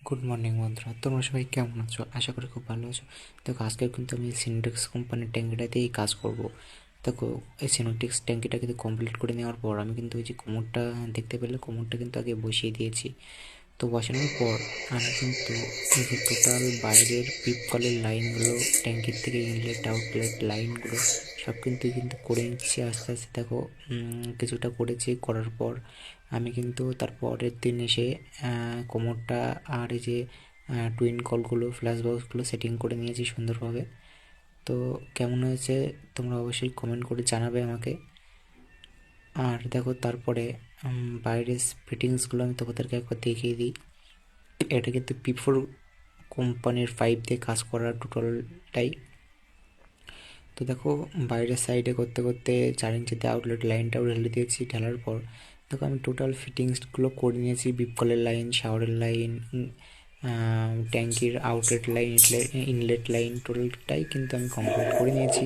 Good morning বন্ধুরা, তোমরা সবাই কেমন আছো? আশা করি খুব ভালো আছো। দেখো, আজকে কিন্তু আমি সিনোটেক্স কোম্পানির ট্যাঙ্কিটাতেই কাজ করব। দেখো, এই সিনোটেক্স ট্যাঙ্কিটা কিন্তু কমপ্লিট করে নেওয়ার পর আমি কিন্তু ওই যে কোমরটা দেখতে পেলে, কোমরটা কিন্তু আগে বসিয়ে দিয়েছি। তো বসানোর পর আমি কিন্তু এই যে টোটাল বাইরের পিপ কলের লাইনগুলো, ট্যাঙ্কির থেকে ইনলেট আউটলেট লাইনগুলো সব কিন্তু করে নিচ্ছি আস্তে আস্তে। দেখো, কিছুটা করেছি, করার পর আমি কিন্তু তার পরের দিন এসে কোমরটা আর এই যে টুইন কলগুলো, ফ্ল্যাশ বক্সগুলো সেটিং করে নিয়েছি সুন্দরভাবে। তো কেমন হয়েছে তোমরা অবশ্যই কমেন্ট করে জানাবে আমাকে। আর দেখো, তারপরে বাইরের ফিটিংসগুলো আমি তোমাদেরকে একবার দেখিয়ে দিই। এটা কিন্তু P4 কোম্পানির পাইপ দিয়ে কাজ করা টোটালটাই। তো দেখো, বাইরের সাইডে করতে করতে 4 ইঞ্চিতে আউটলেট লাইনটাও ঢেলে দিয়েছি। ঢালার পর দেখো, আমি টোটাল ফিটিংসগুলো করে নিয়েছি। বিপ কলের লাইন, শাওয়ারের লাইন, ট্যাঙ্কির আউটলেট লাইন, ইনলেট লাইন টোটালটাই কিন্তু আমি কমপ্লিট করে নিয়েছি।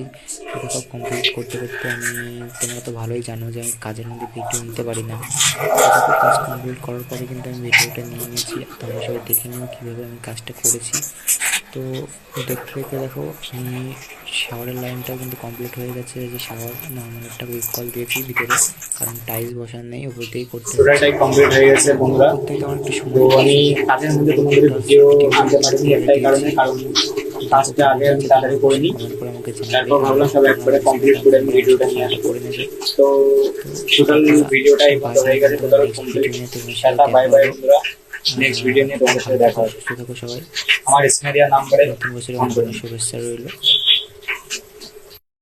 তো দেখো, কমপ্লিট করতে করতে তোমরা তো ভালোই জানো যে আমি কাজের মধ্যে ভিডিও নিতে পারি না। তো দেখো, কাজ কমপ্লিট করার পরে কিন্তু আমি ভিডিওটা নিয়ে নিয়েছি। তোমরা সবাই দেখে নিও কীভাবে আমি কাজটা করেছি। তো দেখতে দেখতে দেখো, আমি শাওয়ারের লাইনটাও কিন্তু কমপ্লিট হয়ে গেছে। যে শাওয়ার নর্মাল একটা উইক কল দিয়েছি ভিতরে, কারণ টাইলস বসানো নেই, ওপর দিয়েই করতে হচ্ছে। পুরোটাই কমপ্লিট হয়ে গেছে তো বন্ধুরা। করতে গিয়ে আমার একটু তো সময় আমি লেগেছে। কাজের মধ্যে তো তোমাদের টোটাল ভিডিও ফিটিংসগুলো আনতে কমপ্লিট পারিনি করে একটাই দিয়েছি। কারণে, কারণ তো দেখো, কাজটা কেমন আগে আমি হয়েছে তোমরা তাড়াতাড়ি করে অবশ্যই নিই, কমেন্ট করে আমাকে জানাবে। তারপর আর ভাবলাম সব তোমরা একবারে রেসিপি কমপ্লিট করে আমি জানলে ভিডিওটা অবশ্যই নিয়ে কমেন্ট আসবো। করে নেবে। তো তো টোটাল টাটা, ভিডিওটা এই মতো বাই বাই হয়ে গেছে, বন্ধুরা। Total next complete. ভিডিও নিয়ে তোমার সাথে টাটা, বাই দেখা বাই হবে। বন্ধুরা। নেক্সট ভিডিও নিয়ে তোমাদের ভালো সাথে দেখা থেকো, হবে। সুস্থ থাকো সবাই। আমার স্ক্রিনে দেওয়া নাম্বারে নতুন বছরের ফোন অনেক করে অনেক নিও। শুভেচ্ছা রইল।